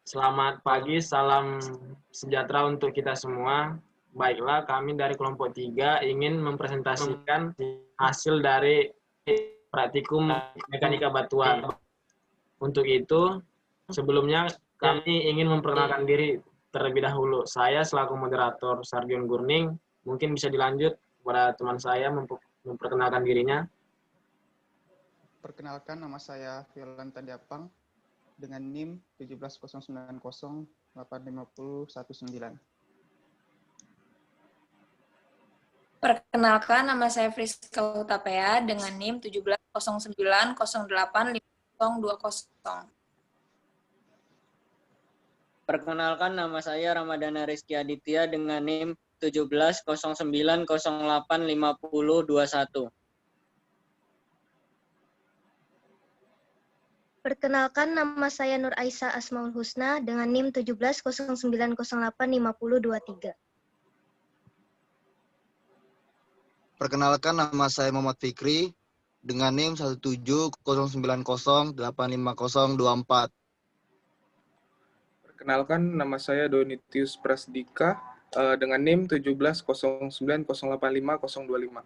Selamat pagi, salam sejahtera untuk kita semua. Baiklah, kami dari kelompok 3 ingin mempresentasikan hasil dari praktikum mekanika batuan. Untuk itu, sebelumnya kami ingin memperkenalkan diri terlebih dahulu. Saya selaku moderator Sargion Gurning, mungkin bisa dilanjut kepada teman saya memperkenalkan dirinya. Perkenalkan, nama saya Violanta Diapang dengan NIM 17090850119. Perkenalkan, nama saya Friska Hutapea dengan NIM 17090850220. Perkenalkan, nama saya Ramadana Rizky Aditya dengan NIM 17090855021. Perkenalkan, nama saya Nur Aisyah Asmaul Husna dengan NIM 17090855023. Perkenalkan, nama saya Muhammad Fikri dengan NIM 17090855024. Perkenalkan, nama saya Donitius Prasdika dengan NIM 17090855025.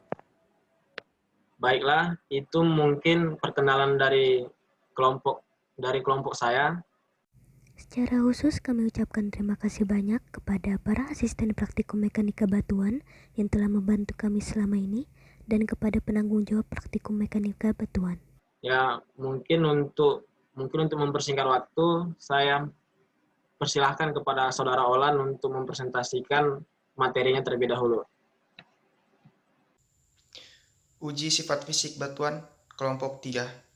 Baiklah, itu mungkin perkenalan dari kelompok saya. Secara khusus kami ucapkan terima kasih banyak kepada para asisten praktikum mekanika batuan yang telah membantu kami selama ini dan kepada penanggung jawab praktikum mekanika batuan. Ya, mungkin untuk mempersingkat waktu, saya persilahkan kepada Saudara Olan untuk mempresentasikan materinya terlebih dahulu. Uji sifat fisik batuan, kelompok 3.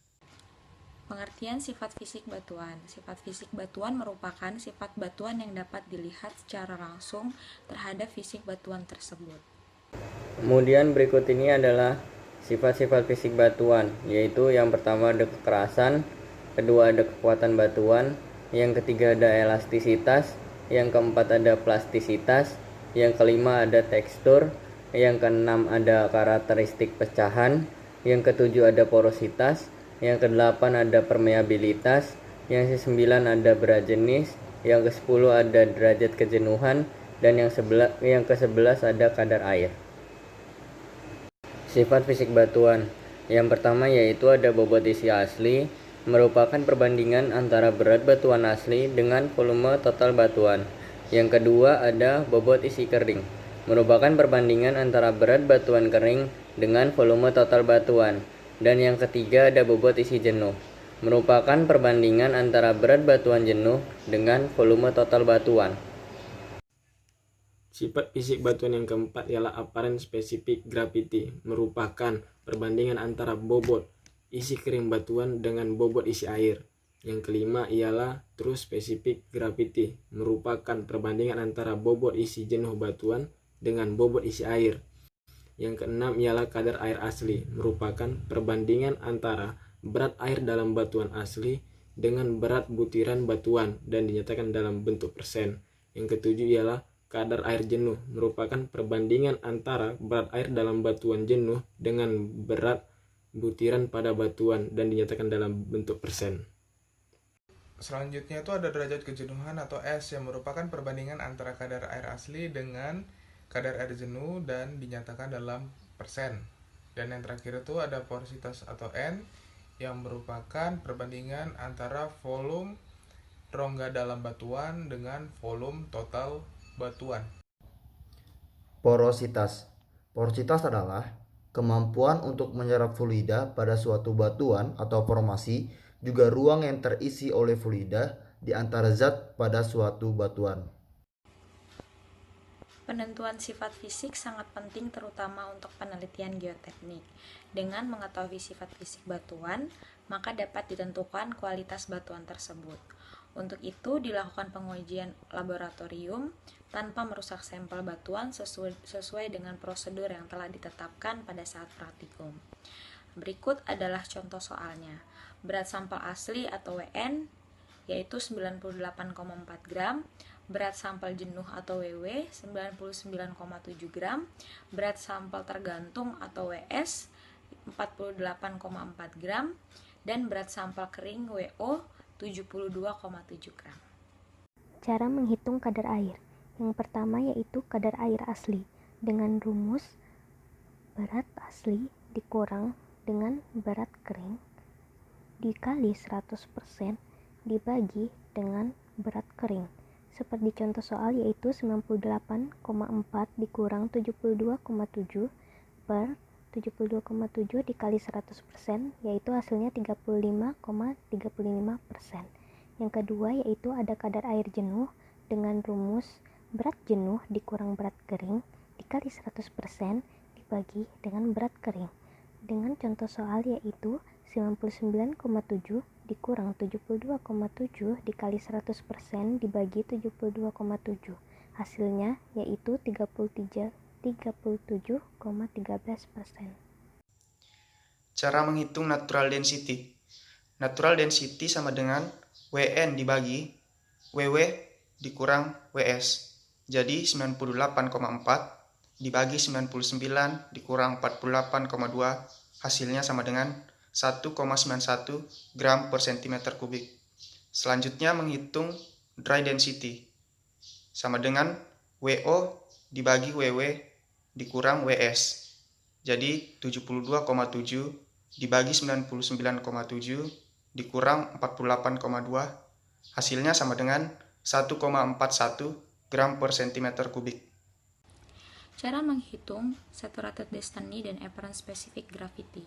Pengertian sifat fisik batuan. Sifat fisik batuan merupakan sifat batuan yang dapat dilihat secara langsung terhadap fisik batuan tersebut. Kemudian berikut ini adalah sifat-sifat fisik batuan, yaitu yang pertama ada kekerasan, kedua ada kekuatan batuan, yang ketiga ada elastisitas, yang keempat ada plastisitas, yang kelima ada tekstur, yang keenam ada karakteristik pecahan, yang ketujuh ada porositas, yang kedelapan ada permeabilitas, yang kesembilan ada berat jenis, yang kesepuluh ada derajat kejenuhan, dan yang ke-11 ada kadar air. Sifat fisik batuan. Yang pertama yaitu ada bobot isi asli, merupakan perbandingan antara berat batuan asli dengan volume total batuan. Yang kedua ada bobot isi kering, merupakan perbandingan antara berat batuan kering dengan volume total batuan. Dan yang ketiga ada bobot isi jenuh, merupakan perbandingan antara berat batuan jenuh dengan volume total batuan. Sifat fisik batuan yang keempat ialah apparent specific gravity, merupakan perbandingan antara bobot isi kering batuan dengan bobot isi air. Yang kelima ialah true specific gravity, merupakan perbandingan antara bobot isi jenuh batuan dengan bobot isi air. Yang keenam ialah kadar air asli, merupakan perbandingan antara berat air dalam batuan asli dengan berat butiran batuan dan dinyatakan dalam bentuk persen. Yang ketujuh ialah kadar air jenuh, merupakan perbandingan antara berat air dalam batuan jenuh dengan berat butiran pada batuan dan dinyatakan dalam bentuk persen. Selanjutnya itu ada derajat kejenuhan atau S yang merupakan perbandingan antara kadar air asli dengan kadar air jenuh dan dinyatakan dalam persen. Dan yang terakhir itu ada porositas atau N yang merupakan perbandingan antara volume rongga dalam batuan dengan volume total batuan. Porositas. Porositas adalah kemampuan untuk menyerap fluida pada suatu batuan atau formasi, juga ruang yang terisi oleh fluida di antara zat pada suatu batuan. Penentuan sifat fisik sangat penting terutama untuk penelitian geoteknik. Dengan mengetahui sifat fisik batuan, maka dapat ditentukan kualitas batuan tersebut. Untuk itu dilakukan pengujian laboratorium tanpa merusak sampel batuan sesuai dengan prosedur yang telah ditetapkan pada saat praktikum. Berikut adalah contoh soalnya. Berat sampel asli atau WN yaitu 98,4 gram, berat sampel jenuh atau WW 99,7 gram, berat sampel tergantung atau WS 48,4 gram, dan berat sampel kering WO 72,7 gram. cara menghitung kadar air. Yang pertama yaitu kadar air asli dengan rumus berat asli dikurang dengan berat kering dikali 100% dibagi dengan berat kering. Seperti contoh soal yaitu 98,4 dikurang 72,7 per 72,7 dikali 100% yaitu hasilnya 35,35%. Yang kedua yaitu ada kadar air jenuh dengan rumus berat jenuh dikurang berat kering dikali 100% dibagi dengan berat kering. Dengan contoh soal yaitu 99,7 dikurang 72,7 dikali 100% dibagi 72,7. Hasilnya yaitu 37,13%. Cara menghitung natural density. Natural density sama dengan WN dibagi WW dikurang WS. Jadi 98,4 dibagi 99 dikurang 48,2 hasilnya sama dengan 1,91 gram per centimeter kubik. Selanjutnya menghitung dry density. Sama dengan WO dibagi WW dikurang WS. Jadi 72,7 dibagi 99,7 dikurang 48,2 hasilnya sama dengan 1,41 gram per centimeter kubik. Cara menghitung saturated destiny dan apparent specific gravity.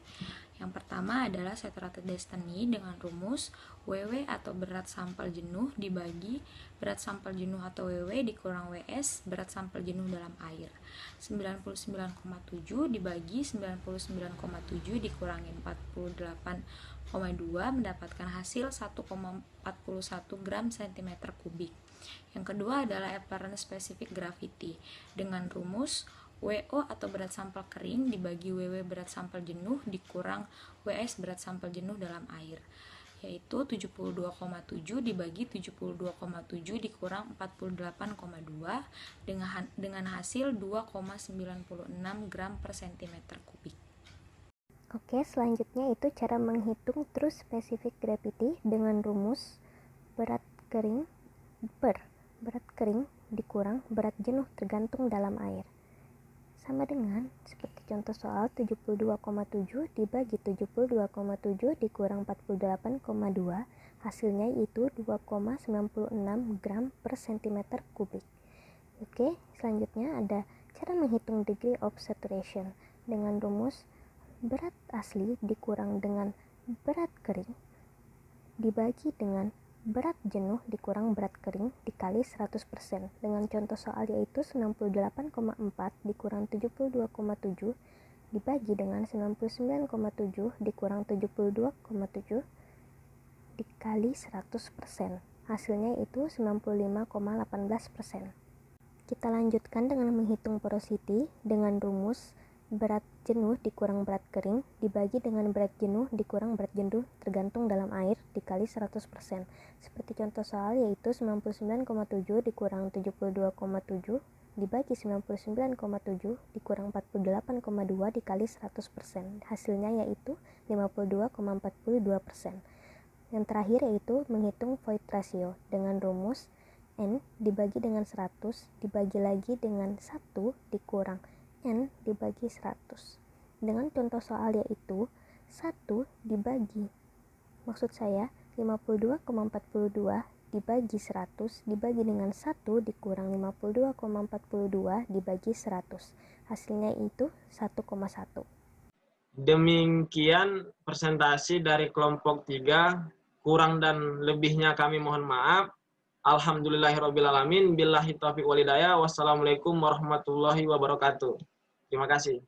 Yang pertama adalah saturated destiny dengan rumus WW atau berat sampel jenuh dibagi berat sampel jenuh atau WW dikurang WS berat sampel jenuh dalam air. 99,7 dibagi 99,7 dikurangi 48,2 mendapatkan hasil 1,41 gram centimeter kubik. Yang kedua adalah apparent specific gravity dengan rumus WO atau berat sampel kering dibagi WW berat sampel jenuh dikurang WS berat sampel jenuh dalam air, yaitu 72,7 dibagi 72,7 dikurang 48,2 dengan hasil 2,96 gram per centimeter kubik. Oke, selanjutnya itu cara menghitung true specific gravity dengan rumus berat kering per berat kering dikurang berat jenuh tergantung dalam air. Sama dengan seperti contoh soal 72,7 dibagi 72,7 dikurang 48,2 hasilnya yaitu 2,96 gram per centimeter kubik. Oke, selanjutnya ada cara menghitung degree of saturation dengan rumus berat asli dikurang dengan berat kering dibagi dengan berat jenuh dikurang berat kering dikali 100% dengan contoh soal yaitu 98,4 dikurang 72,7 dibagi dengan 99,7 dikurang 72,7 dikali 100%. Hasilnya itu 95,18%. Kita lanjutkan dengan menghitung porosity dengan rumus berat jenuh dikurang berat kering dibagi dengan berat jenuh dikurang berat jenuh tergantung dalam air dikali 100%. Seperti contoh soal yaitu 99,7 dikurang 72,7 dibagi 99,7 dikurang 48,2 dikali 100%. Hasilnya yaitu 52,42%. Yang terakhir yaitu menghitung void ratio dengan rumus N dibagi dengan 100 dibagi lagi dengan 1 dikurang N dibagi 100. Dengan contoh soal yaitu 1 dibagi 52,42 dibagi 100 dibagi dengan 1 dikurang 52,42 dibagi 100. Hasilnya itu 1,1. Demikian presentasi dari kelompok 3. Kurang dan lebihnya kami mohon maaf. Alhamdulillahirrabbilalamin. Billahi taufiq walhidayah. Wassalamualaikum warahmatullahi wabarakatuh. Terima kasih.